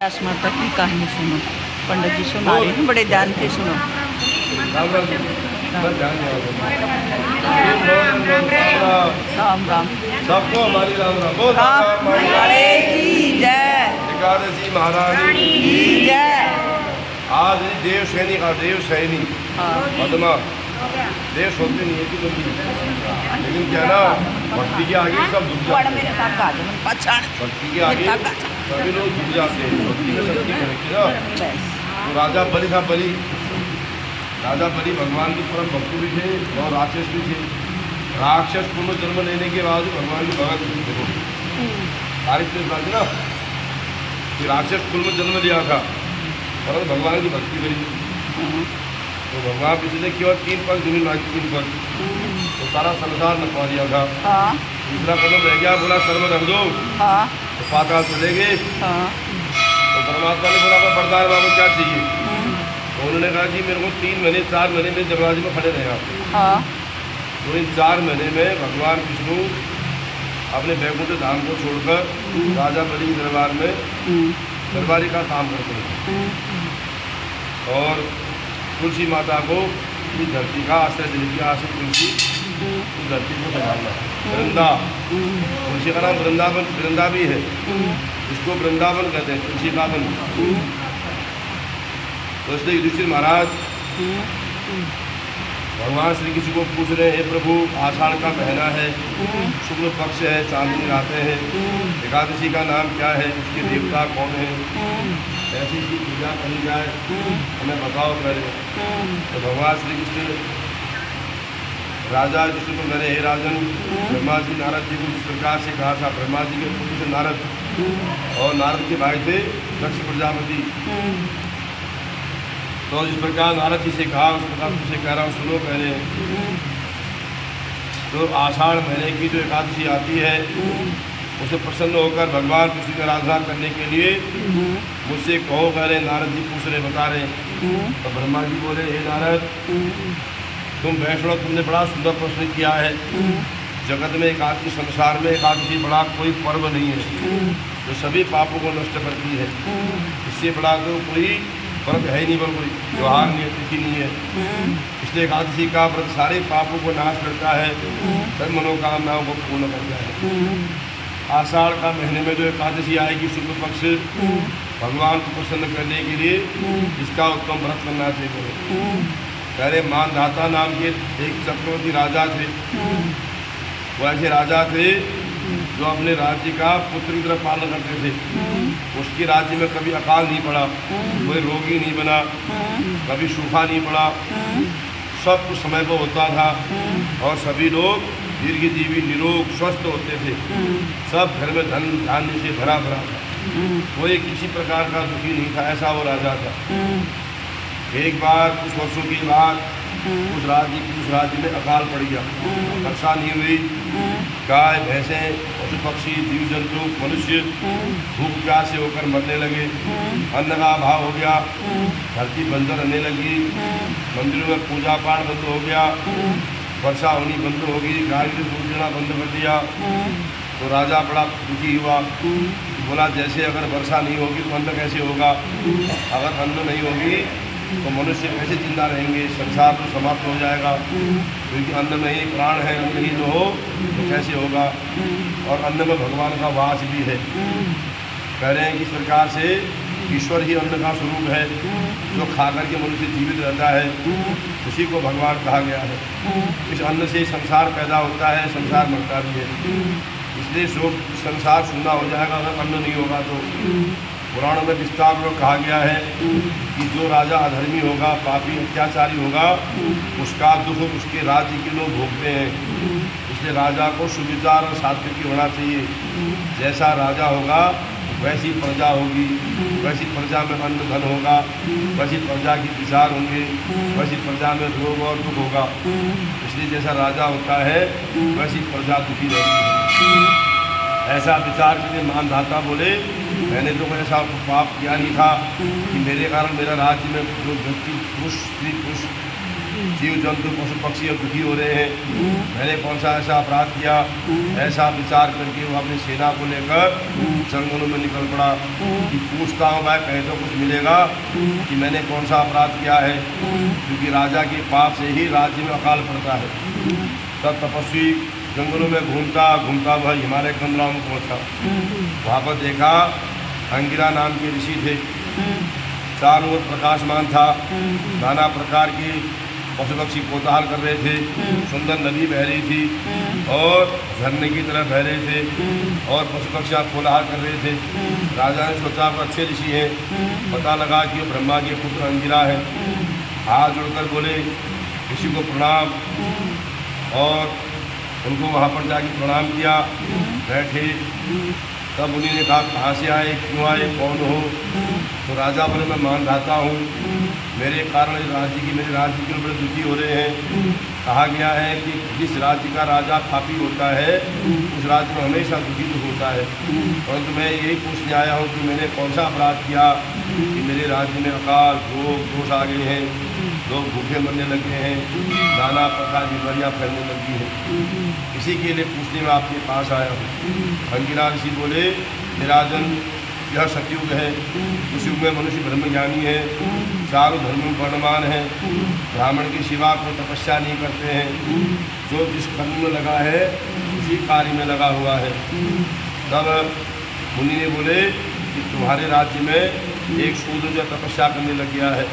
व्यास माता की कहानी सुनो। पंडित जी सुना रहे हैं, बड़े ध्यान से सुनो। राम राम। सबको हमारी राम राम। बोल बड़े की जय। एकादशी महारानी की जय। आज देव सैनी का देव सैनी पद्मा देव सोचते नहीं है कि तुम, लेकिन क्या ना भक्ति के आगे सब झुक जाते हैं। भक्ति के आगे सभी लोग झुक जाते हैं। भक्ति में शक्ति करेगी ना। तो राजा बलि था, राजा बलि भगवान के परम भक्त भी थे और राक्षस भी थे। राक्षस पूर्ण जन्म लेने के बाद भगवान की भगत देखो तारीफ के बात ना कि राक्षस कुल में जन्म लिया था और भगवान की भक्ति करी। तो भगवान पिछले केवल 3 पग जमीन लाई, 3 पग तो सारा संसार नपा दिया था। दूसरा कदम रह गया, बोला सर्व रख दो तो पाताल चले गए। तो परमात्मा ने बोला बरदार बाबू क्या चाहिए? तो उन्होंने कहा कि मेरे को 3 महीने 4 महीने में जमराज में खड़े रहे आप। तो इन 4 महीने में भगवान विष्णु अपने वैकुंठ धाम को छोड़कर राजा बलि के दरबार में दरबारी का काम करते हैं और तुलसी माता को इस धरती का आश्रय देने की आश्रय तुलसी उस धरती को संभालना। वृंदा तुलसी का नाम वृंदावन, वृंदा भी है, इसको वृंदावन कहते हैं, तुलसी का वन। तो इसलिए युधिष्ठिर महाराज भगवान श्री कृष्ण को पूछ रहे हैं, प्रभु आषाढ़ का महीना है, शुक्ल पक्ष है, चांदनी आते हैं, एकादशी का नाम क्या है, उसके देवता कौन है, ऐसी की पूजा करी जाए, हमें बताओ पहले। तो भगवान श्री कृष्ण राजा युधिष्ठिर को कह रहे, हे राजन, ब्रह्मा जी नारद जी को जिस प्रकार से कहा था, ब्रह्मा जी के पुत्र थे नारद और नारद के भाई थे दक्ष प्रजापति। तो जिस प्रकार नारद जी से कहा उस प्रकार तुझसे कह रहा हूँ, सुनो पहले। तो आषाढ़ महीने की जो एकादशी आती है उसे प्रसन्न होकर भगवान कृष्ण की आराधना करने के लिए मुझसे कहो कह रहे। नारद जी पूछ रहे, बता रहे। तो ब्रह्मा जी बोले, हे नारद, तुम वैष्णव, तुमने बड़ा सुंदर प्रश्न किया है। जगत में एकादशी, संसार में एकादशी बड़ा कोई पर्व नहीं है जो सभी पापों को नष्ट करती है। इससे बड़ा तो कोई व्रत है ही नहीं, कोई त्योहार नहीं है, तिथि नहीं है। इसलिए एकादशी का व्रत सारे पापों को नाश करता है, सब मनोकामनाओं को पूर्ण करता है। आषाढ़ का महीने में जो एकादशी आएगी शुक्ल पक्ष, भगवान को प्रसन्न करने के लिए इसका उत्तम व्रत करना चाहिए। पहले मानधाता नाम के एक चक्रवर्ती राजा थे। वो ऐसे राजा थे जो अपने राज्य का पुत्र की तरह पालन करते थे। उसके राज्य में कभी अकाल नहीं पड़ा, कोई रोगी नहीं बना, कभी सूखा नहीं पड़ा, सब कुछ समय पर होता था और सभी लोग दीर्घजीवी, निरोग, स्वस्थ होते थे। सब घर में धन धान्य से भरा भरा था, कोई किसी प्रकार का दुखी नहीं था। ऐसा वो राजा था। एक बार कुछ वर्षों के बाद उस राज्य में अकाल पड़ गया, वर्षा नहीं हुई। गाय, भैंसें, पशु पक्षी, जीव जंतु, मनुष्य भूख प्यास से होकर मरने लगे। अन्न का अभाव हो गया, धरती बंजर रहने लगी, मंदिरों में पूजा पाठ बंद हो गया, वर्षा होनी बंद हो गई, गाय से दूध देना बंद कर दिया। तो राजा बड़ा दुखी हुआ, बोला जैसे अगर वर्षा नहीं होगी तो अन्न कैसे होगा, अगर अन्न नहीं होगी तो मनुष्य कैसे जिंदा रहेंगे, संसार तो समाप्त हो जाएगा, क्योंकि अन्न में ही प्राण है, अन्न ही तो हो तो कैसे होगा। और अन्न में भगवान का वास भी है। कह रहे हैं कि इस प्रकार से ईश्वर ही अन्न का स्वरूप है, जो खा करके मनुष्य जीवित रहता है, उसी को भगवान कहा गया है। इस अन्न से संसार पैदा होता है, संसार मरता भी है। इसलिए संसार सुनना हो जाएगा अगर अन्न नहीं होगा तो। पुराणों में विस्तार में कहा गया है कि जो राजा अधर्मी होगा, पापी, अत्याचारी होगा, उसका दुख उसके राज्य के लोग भोगते हैं। इसलिए राजा को सुविचार और सात्विकी होना चाहिए। जैसा राजा होगा वैसी प्रजा होगी, वैसी प्रजा में अन्न धन होगा, वैसी प्रजा की विचार होंगे, वैसी प्रजा में रोग और दुख होगा। इसलिए जैसा राजा होता है वैसी प्रजा दुखी रहती है। ऐसा विचार के लिए मानधाता बोले, मैंने तो ऐसा पाप किया नहीं था कि मेरे कारण मेरा राज्य में जो व्यक्ति पुरुष, स्त्री पुरुष जीव जंतु पशु पक्षी अब दुखी हो रहे हैं, मैंने कौन सा ऐसा अपराध किया। ऐसा विचार करके वो अपनी सेना को लेकर जंगलों में निकल पड़ा कि पूछता हूँ मैं, कहीं तो कुछ मिलेगा कि मैंने कौन सा अपराध किया है, क्योंकि राजा के पाप से ही राज्य में अकाल पड़ता है। तब तपस्वी जंगलों में घूमता घूमता वह हिमालय कंदराओं में पहुँचा। वहाँ पर देखा अंगिरा नाम के ऋषि थे, चारों ओर प्रकाशमान था, नाना प्रकार की पशु पक्षी कोताहल कर रहे थे, सुंदर नदी बह रही थी और झरने की तरह बह रहे थे और पशु पक्षी कोलाहल कर रहे थे। राजा ने सोचा वो अच्छे ऋषि हैं, पता लगा कि वो ब्रह्मा के पुत्र अंगिरा है। हाथ जोड़कर बोले ऋषि को प्रणाम और उनको वहाँ पर जाके प्रणाम किया, बैठे। तब उन्हीं ने कहा कहाँ से आए, क्यों आए, कौन हो। तो राजा बोले मैं मानधाता हूँ, मेरे कारण मेरे राज्य के बड़े दुखी हो रहे हैं। कहा गया है कि जिस राज्य का राजा पापी होता है उस राज्य में हमेशा दुखी होता है। परंतु मैं यही पूछने आया हूँ कि मैंने कौन सा अपराध किया कि मेरे राज्य में अकाल रोग दोष आ गए हैं, लोग भूखे मरने लगे हैं, नाना प्रकार की बीमारियाँ फैलने लगी हैं। इसी के लिए पूछने में आपके पास आया हूँ। अंगिरा ऋषि बोले निराजन यह सतयुग है, इस युग में मनुष्य ब्रह्मज्ञानी है, चारों धर्मों में वर्णमान है, ब्राह्मण के सिवा को तपस्या नहीं करते हैं, जो जिस कर्म में लगा है उसी कार्य में लगा हुआ है। तब मुनि ने बोले कि तुम्हारे राज्य में एक शूद्र जो तपस्या करने लग गया है,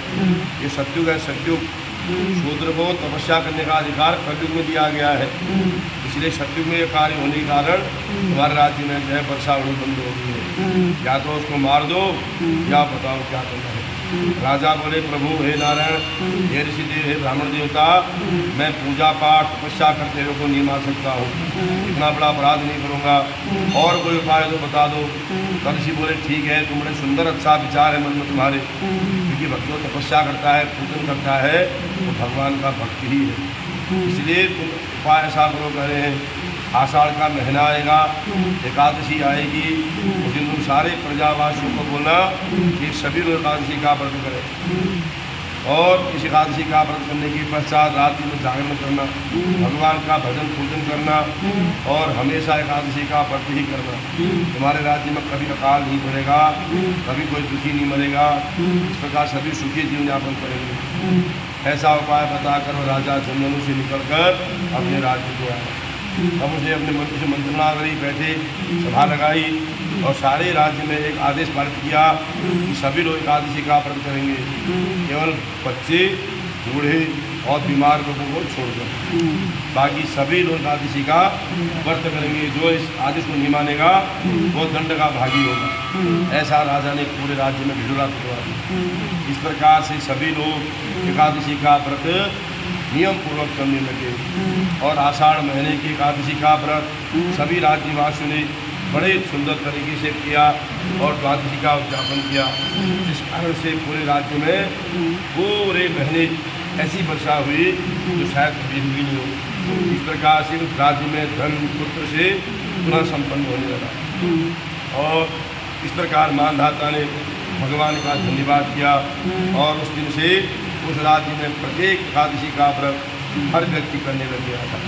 ये सतयुग है, सतयुग शूद्र को तपस्या करने का अधिकार कलयुग में दिया गया है, इसलिए सतयुग में ये कार्य होने के कारण तुम्हारे राज्य में जो है वर्षा होनी बंद हो गई है, या तो उसको मार दो या बताओ क्या करना है। राजा बोले प्रभु हे नारायण, हे ऋषिदेव, हे ब्राह्मण देवता, मैं पूजा पाठ तपस्या करते हुए को नहीं मार सकता हूँ, इतना बड़ा अपराध नहीं करूँगा, और कोई उपाय तो बता दो। तब ऋषि बोले ठीक है, तुम बड़े सुंदर अच्छा विचार है मन में तुम्हारे, क्योंकि भक्त जो तपस्या करता है पूजन करता है वो भगवान का भक्त ही है, इसलिए तुम उपाय ऐसा करो कह रहे हैं। आषाढ़ का महीना आएगा, एकादशी आएगी, उस दिन तुम सारे प्रजावासियों को बोलना कि सभी लोग एकादशी का व्रत करें और इस एकादशी का व्रत करने के पश्चात रात्रि में जागरण करना, भगवान का भजन पूजन करना और हमेशा एकादशी का व्रत ही करना। तुम्हारे राज्य में कभी अकाल नहीं पड़ेगा, कभी कोई दुखी नहीं मरेगा, इस प्रकार सभी सुखी जीवन यापन करेंगे। ऐसा उपाय बताकर वो राजा जंगलों से निकलकर अपने राज्य को आया। अब उसे अपने मंत्री से मंत्रणा करी, बैठे सभा लगाई और सारे राज्य में एक आदेश पारित किया कि सभी लोग एकादशी का व्रत करेंगे, केवल बच्चे बूढ़े और बीमार लोगों को छोड़कर बाकी सभी लोग एकादशी का व्रत करेंगे। जो इस आदेश को नहीं मानेगा वो दंड का भागी होगा। ऐसा राजा ने पूरे राज्य में ढिढोरा पिटवा दिया। इस प्रकार से सभी लोग एकादशी का व्रत नियम पूर्वक करने लगे और आषाढ़ महीने की एकादशी का व्रत सभी राज्यवासियों ने बड़े सुंदर तरीके से किया और द्वादशी का उद्यापन किया, जिस कारण से पूरे राज्य में पूरे महीने ऐसी वर्षा हुई जो शायद कभी हुई नहीं हो। इस प्रकार से उस राज्य में धन पुत्र से पुनः संपन्न होने लगा और इस प्रकार मानधाता ने भगवान का धन्यवाद किया और उस दिन से उस राज्य में प्रत्येक एकादशी का व्रत हर व्यक्ति करने लग गया था।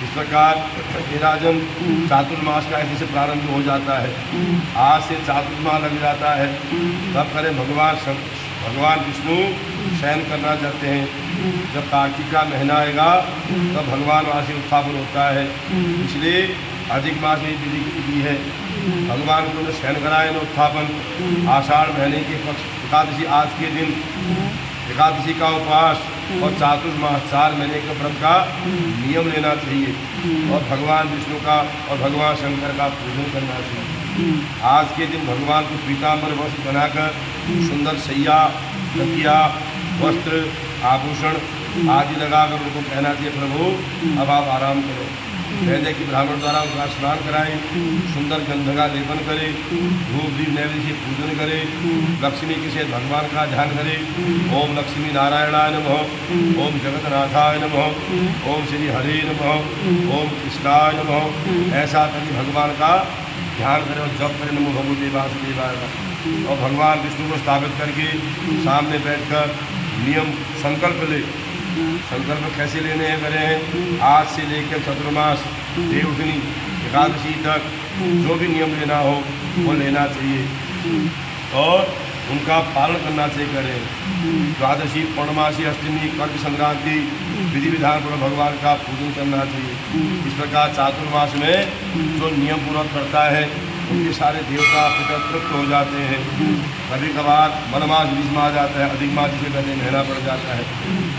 इस प्रकार हे राजन चातुर्मास का ऐसे से प्रारंभ हो जाता है, आज से चातुर्मास लग जाता है। तब करें भगवान विष्णु शयन करना चाहते हैं। जब कार्तिक का महीना आएगा तब भगवान वहाँ से उत्थापन होता है, इसलिए अधिक मास में विधि की है। भगवान को न शयन कराए न उत्थापन। आषाढ़ महीने के पक्ष एकादशी आज के दिन एकादशी का उपवास और चातुर्मास 4 महीने के व्रत का नियम लेना चाहिए और भगवान विष्णु का और भगवान शंकर का पूजन करना चाहिए। आज के दिन भगवान को पीताम्बर वस्त्र बनाकर सुंदर सैया तकिया वस्त्र आभूषण आदि लगाकर उनको कहना चाहिए प्रभु अब आप आराम करो। कहते कि ब्राह्मण द्वारा उनका स्नान कराएं, सुंदर गंध का लेपन करें, धूप दीप नैवेद्य से पूजन करें, लक्ष्मी के से भगवान का ध्यान करें। ओम लक्ष्मी नारायणाय नमः, ओम जगन्नाथाय नमः, ओम श्री हरे नमः, ओम कृष्णाय नमः। ऐसा कभी भगवान का ध्यान करें और जप करें नमो भगवते वासुदेवाय नमः। और भगवान विष्णु को स्थापित करके सामने बैठकर नियम संकल्प ले संकल्प कैसे लेने हैं करे हैं, आज से लेकर चतुर्मास देवउठनी एकादशी तक जो भी नियम लेना हो वो लेना चाहिए और उनका पालन करना चाहिए करें। द्वादशी, पूर्णमासी, अष्टमी, कर्क संक्रांति विधि विधान पर भगवान का पूजन करना चाहिए। इस प्रकार चातुर्मास में जो नियम पूर्वक करता है उनके सारे देवता पितर तृप्त हो जाते हैं। कभी कभार मनमास बीच में आ जाता है, अधिक मास जिसे कहते महीना पड़ जाता है,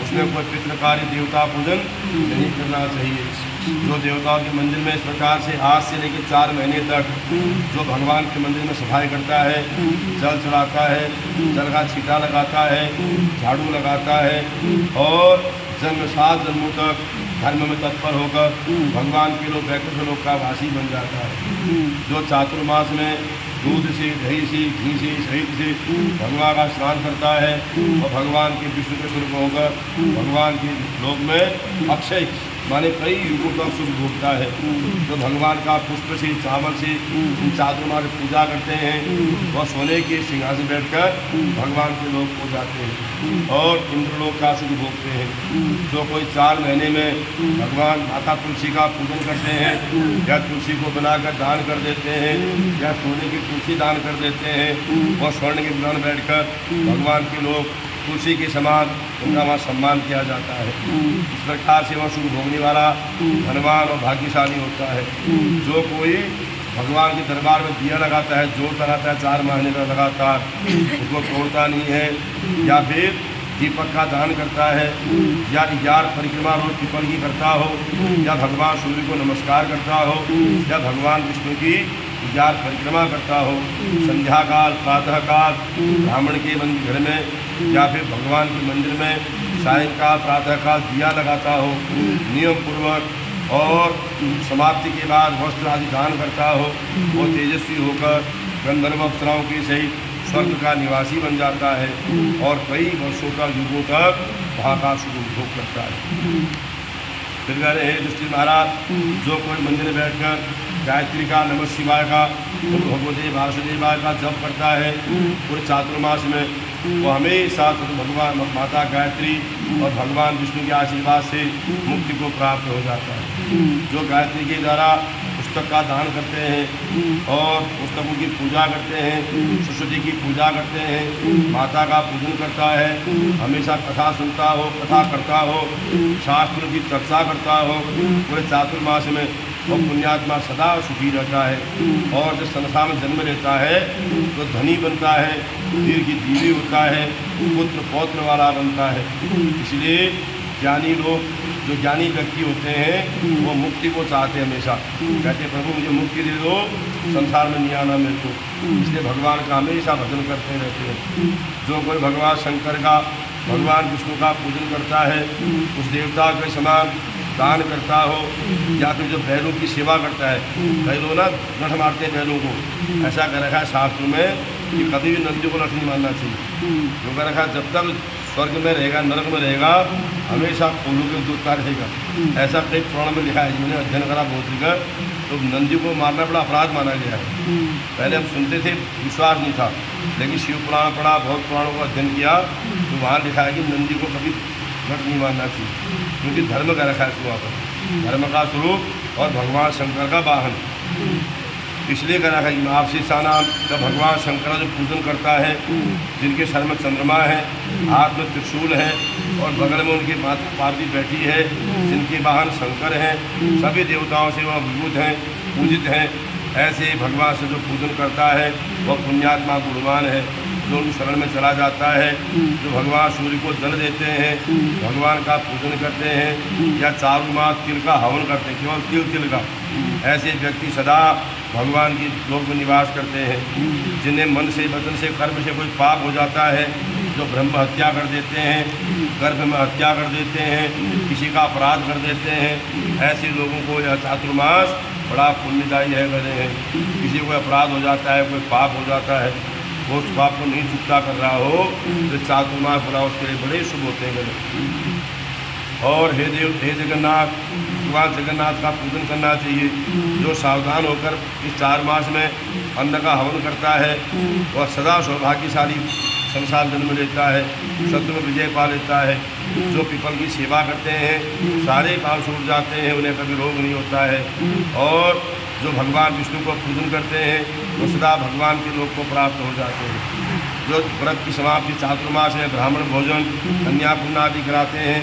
उसमें कोई पितृकारी देवता पूजन नहीं करना चाहिए। जो देवताओं के मंदिर में इस प्रकार से आज से लेकर 4 महीने तक जो भगवान के मंदिर में सफाई करता है, जल चढ़ाता है, जल का छींटा लगाता है, झाड़ू लगाता है और जन्म 7 जन्मों तक धर्म में तत्पर होकर भगवान के लोग वैकुंठ लोक का वासी बन जाता है। जो चातुर्मास में दूध से, दही से, घी से, शहीद से भगवान का स्नान करता है और भगवान के विष्णु के स्वरूप होकर भगवान के लोक में अक्षय माने कई युगों तक सुख भोगता है। तो भगवान का पुष्प से, चावल से इन चातुर्मास पूजा करते हैं और सोने के सिंहासन बैठकर भगवान के लोग को जाते हैं और इंद्रलोक का सुख भोगते हैं। जो कोई 4 महीने में भगवान माता तुलसी का पूजन करते हैं या तुलसी को बनाकर दान कर देते हैं या सोने की तुलसी दान कर देते हैं और स्वर्ण के विमान बैठकर भगवान के लोग तुलसी के समान उनका वहाँ सम्मान किया जाता है। इस प्रकार से वह सुख भोगने वाला धनवान और भाग्यशाली होता है। जो कोई भगवान के दरबार में दिया लगाता है, जोत लगाता है 4 महीने का लगातार, उसको तोड़ता नहीं है, या फिर दीपक का दान करता है, या 11 परिक्रमा रोज पीपल की करता हो, या भगवान सूर्य को नमस्कार करता हो, या भगवान विष्णु की 11 परिक्रमा करता हो, संध्या काल, प्रातः काल ब्राह्मण के घर में या फिर भगवान के मंदिर में सायंकाल, प्रातः काल दिया लगाता हो, नियम पूर्वक और समाप्ति के बाद वस्त्र आदि दान करता हो, वो तेजस्वी होकर गंधर्व अप्सराओं के सहित स्वर्ग का निवासी बन जाता है और कई वर्षों का युगों तक वहाँ का सुख उपभोग करता है। फिर कह रहे हैं युधिष्ठिर महाराज, जो कोई मंदिर में बैठकर गायत्री का, नमः शिवाय का, भगवते वासुदेवाय का जप करता है पूरे चातुर्मास में, वो हमेशा भगवान माता गायत्री और भगवान विष्णु के आशीर्वाद से मुक्ति को प्राप्त हो जाता है। जो गायत्री के द्वारा पुस्तक का दान करते हैं और पुस्तकों की पूजा करते हैं, सरस्वती की पूजा करते हैं, माता का पूजन करता है, हमेशा कथा सुनता हो, कथा करता हो, शास्त्र की चर्चा करता हो पूरे चातुर्मास में, वो पुण्यात्मा सदा सुखी रहता है और जब संसार में जन्म लेता है तो धनी बनता है, दीर्घजीवी होता है, पुत्र पौत्र वाला बनता है। इसलिए ज्ञानी लोग, जो ज्ञानी व्यक्ति होते हैं, वो मुक्ति को चाहते हैं हमेशा, कहते हैं प्रभु मुझे मुक्ति दे दो, संसार में नहीं आना मेरे को। इसलिए भगवान का हमेशा भजन करते रहते हैं। जो कोई भगवान शंकर का, भगवान विष्णु का पूजन करता है, उस देवता के समान दान करता हो, या फिर जो बैलों की सेवा करता है, कई लोग ना नठ मारते हैं बैलों को, ऐसा कह रखा है शास्त्र में कि कभी भी नंदी को नठ नहीं मारना चाहिए। जो कह रखा है जब तक स्वर्ग में रहेगा, नरक में रहेगा, हमेशा फूलों के दूध का रहेगा। ऐसा कई पुराण में लिखा है, जिन्होंने अध्ययन करा बहुत जगह, तो नंदी को मारना बड़ा अपराध माना गया है। पहले हम सुनते थे, विश्वास नहीं था, लेकिन शिव पुराण पढ़ा, बहुत पुराणों का अध्ययन किया, तो वहाँ लिखा है कि नंदी को कभी नट नहीं मानना चाहिए, क्योंकि धर्म का रखा है वहाँ पर, धर्म का स्वरूप और भगवान शंकर का वाहन। इसलिए कह रखा है कि आपसी साना, जब भगवान शंकर जो पूजन करता है, जिनके सर में चंद्रमा है, हाथ में त्रिशूल है और बगल में उनकी माता पार्वती बैठी है, जिनके वाहन शंकर हैं, सभी देवताओं से वह विभूत हैं, पूजित हैं, ऐसे भगवान से जो पूजन करता है वह पुण्यात्मा गुणवान है। जो उनकी शरण में चला जाता है, जो भगवान सूर्य को जल देते हैं, भगवान का पूजन करते हैं, या चारुमास तिल का हवन करते हैं, केवल तिल का, ऐसे व्यक्ति सदा भगवान की लोक में निवास करते हैं। जिन्हें मन से, वचन से, कर्म से कोई पाप हो जाता है, जो ब्रह्म हत्या कर देते हैं, गर्भ में हत्या कर देते हैं, किसी का अपराध कर देते हैं, ऐसे लोगों को यह चातुर्मास बड़ा पुण्यदायी है। कहते हैं किसी को अपराध हो जाता है, कोई पाप हो जाता है, वो उस पाप को नहीं चुकता कर रहा हो, तो चातुर्मास बड़ा उसके लिए बड़े शुभ होते हैं। और हे देव, हे जगन्नाथ, भगवान जगन्नाथ का पूजन करना चाहिए। जो सावधान होकर इस 4 मास में अन्न का हवन करता है वह सदा सौभाग्यशाली संसार जन्म लेता है, शत्रु में विजय पा लेता है। जो पीपल की सेवा करते हैं सारे पाप छूट जाते हैं, उन्हें कभी रोग नहीं होता है। और जो भगवान विष्णु को पूजन करते हैं वो सदा भगवान के लोक को प्राप्त हो जाते हैं। जो व्रत की समाप्ति चातुर्मास है, ब्राह्मण भोजन कन्या पुण्य आदि कराते हैं,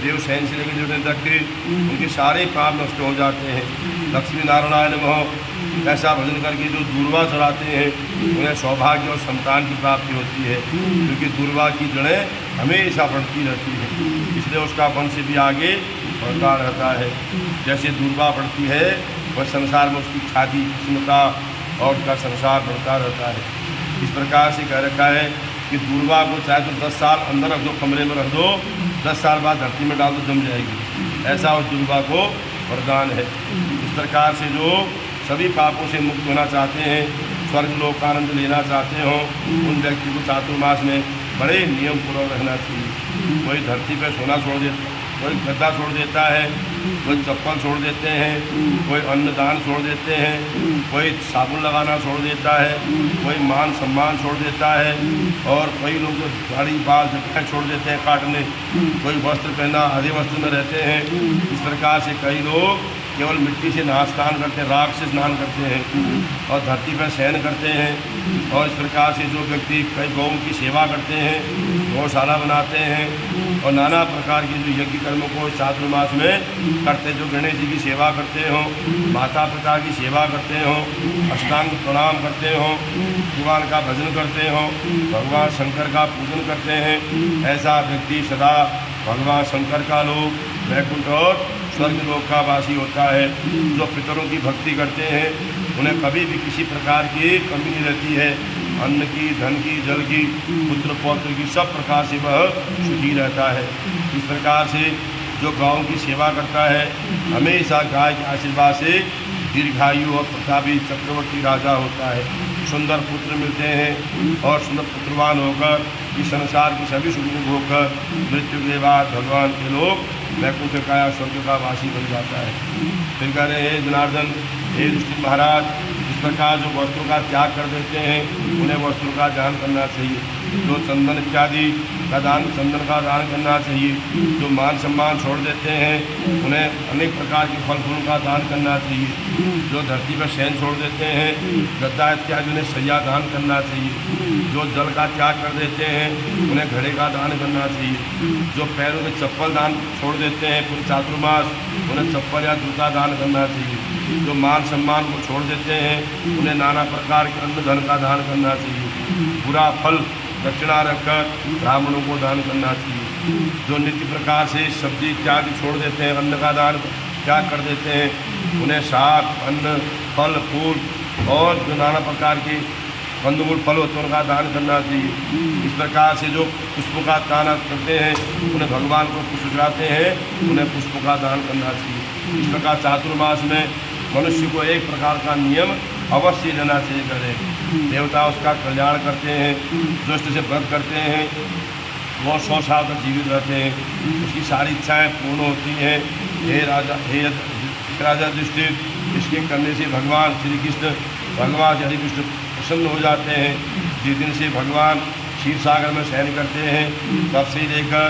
देवशयन से लेकर जुड़ने तक के उनके सारे पाप नष्ट हो जाते हैं। लक्ष्मी नारायण नमः ऐसा भजन करके जो दूर्वा चढ़ाते हैं उन्हें सौभाग्य और संतान की प्राप्ति होती है, क्योंकि दूर्वा की जड़ें हमेशा बढ़ती रहती है, इसलिए उसका वंश भी आगे बढ़ता रहता है। जैसे दूर्वा बढ़ती है वह संसार में उसकी ख्याति किस्मता और उसका संसार बढ़ता रहता है। इस प्रकार से कह रखा है कि दूर्वा को चाहे तो 10 साल अंदर रख दो, कमरे में रख दो, 10 साल बाद धरती में डाल दो, जम जाएगी। ऐसा उस दूर्वा को वरदान है। इस प्रकार से जो सभी पापों से मुक्त होना चाहते हैं, स्वर्ग लोक का आनंद लेना चाहते हो, उन व्यक्ति को चातुर्मास में बड़े नियम पूर्वक रहना चाहिए। कोई धरती पर सोना छोड़ देता, कोई गद्दा छोड़ देता है, कोई चप्पल छोड़ देते हैं, कोई अन्नदान छोड़ देते हैं, कोई साबुन लगाना छोड़ देता है, कोई मान सम्मान छोड़ देता है, और कई लोग जो दाढ़ी बाल जटाएं छोड़ देते हैं काटने, कोई वस्त्र पहना आधे वस्त्र में रहते हैं। इस प्रकार से कई लोग केवल मिट्टी से नहा स्नान करते हैं, राख से स्नान करते हैं और धरती पर शयन करते हैं। और इस प्रकार से जो व्यक्ति कई गौओं की सेवा करते हैं, गौशाला बनाते हैं और नाना प्रकार की जो यज्ञ कर्मों को चातुर्मास में करते, जो गणेश जी की सेवा करते हो, माता पिता की सेवा करते हो, अष्टांग प्रणाम करते हो, भगवान का भजन करते हो, भगवान शंकर का पूजन करते हैं, ऐसा व्यक्ति सदा भगवान शंकर का लोक वैकुंठ और स्वर्ग लोक का वासी होता है। जो पितरों की भक्ति करते हैं उन्हें कभी भी किसी प्रकार की कमी नहीं रहती है, अन्न की, धन की, जल की, पुत्र पौत्र की, सब प्रकार से वह सुखी रहता है। इस प्रकार से जो गाँव की सेवा करता है हमेशा गाय के आशीर्वाद से दीर्घायु और प्रतापी चक्रवर्ती राजा होता है। सुंदर पुत्र मिलते हैं और सुंदर पुत्रवान होकर इस संसार की सभी सुखों को होकर मृत्यु के बाद भगवान के लोग वैकुंठ काया स्वर्ग का वासी बन जाता है। फिर कह रहे हैं जनार्दन, हे युधिष्ठिर महाराज, इस प्रकार जो वस्त्रों का त्याग कर देते हैं उन्हें वस्त्रों का दान करना चाहिए। जो चंदन इत्यादि का दान, चंदन का दान करना चाहिए। जो मान सम्मान छोड़ देते हैं उन्हें अनेक प्रकार के फल फूलों का दान करना चाहिए। जो धरती पर शयन छोड़ देते हैं, गद्दा इत्यादि उन्हें सैया दान करना चाहिए। जो जल का त्याग कर देते हैं उन्हें घड़े का दान करना चाहिए। जो पैरों में चप्पल दान छोड़ देते हैं पूरे चातुर्मास, उन्हें चप्पल या जूता दान करना चाहिए। जो मान सम्मान को छोड़ देते हैं उन्हें नाना प्रकार के अन्न धन का दान करना चाहिए। बुरा फल दक्षिणा रखकर ब्राह्मणों को दान करना चाहिए। जो नित्य प्रकार से सब्जी इत्यादि छोड़ देते हैं, अन्न का दान त्याग कर देते हैं, उन्हें शाक, अन्न, फल फूल और जो नाना प्रकार के कंदमूल फल होते हैं उनका दान करना चाहिए। इस प्रकार से जो पुष्पों का दान करते हैं उन्हें भगवान को पुष्प चढ़ाते हैं, उन्हें पुष्पों का दान करना चाहिए। इस प्रकार चातुर्मास में मनुष्य को एक प्रकार का नियम अवश्य लेना चाहिए करें। देवता उसका कल्याण करते हैं, जो इससे व्रत करते हैं वो 100 साल तक जीवित रहते हैं, उसकी सारी इच्छाएं पूर्ण होती हैं। हे राजा युधिष्ठिर, इसके करने से भगवान श्री कृष्ण, भगवान हरि कृष्ण प्रसन्न हो जाते हैं। जिस दिन से भगवान क्षीर सागर में शयन करते हैं तब से लेकर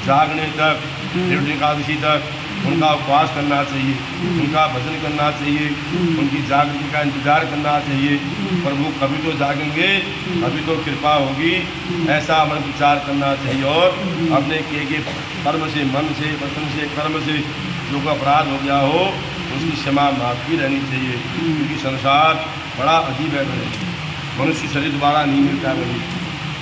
जागने तक, निर्जल एकादशी तक उनका उपवास करना चाहिए, उनका भजन करना चाहिए, उनकी जागृति का इंतजार करना चाहिए। प्रभु कभी तो जागेंगे, कभी तो कृपा होगी, ऐसा मन विचार करना चाहिए। और अपने किए कर्म से, मन से, वचन से, कर्म से जो अपराध हो गया हो उसकी क्षमा माफ़ी रहनी चाहिए, क्योंकि संसार बड़ा अजीब है। मनुष्य शरीर दोबारा नहीं मिलता है।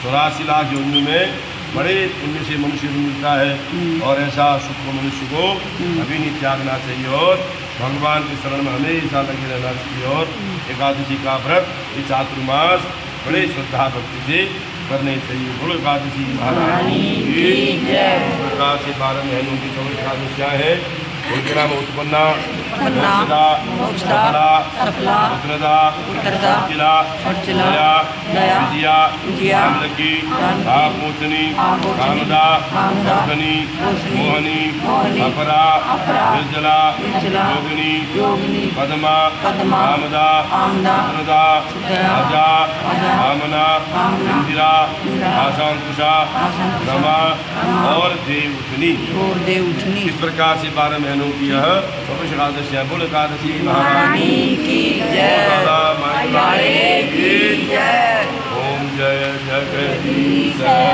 84 लाख योनियों में बड़े पुण्य से मनुष्य मिलता है, और ऐसा सुख को मनुष्य को कभी नहीं त्यागना चाहिए और भगवान के शरण में हमेशा लगे रहना चाहिए। और एकादशी का व्रत, ये चातुर्मास बड़े श्रद्धा भक्ति से करने चाहिए। बोलो एकादशी महाराज की जय। प्रकार से 12 महीनों की 24 एकादशियाँ हैं, उनके नाम उत्पन्ना उत्पन्ना, मोक्षदा, सफला, पुत्रदा उत्तरदा, किला अर्चिला, दया दया, विजया रामलकी आपमोचनी कामदा दर्शनी मोहनी अपरा निर्जला योगिनी पद्मा कामदा सुप्रदा अजा आमना इंदिरा आशांकुशा रमा और देवउठनी। और देवउठनी। इस प्रकार से 12 महीनों की यह एकादशी है। बोल एकादशी महारानी की जय, माता माता की जय। ओम जय जगदीश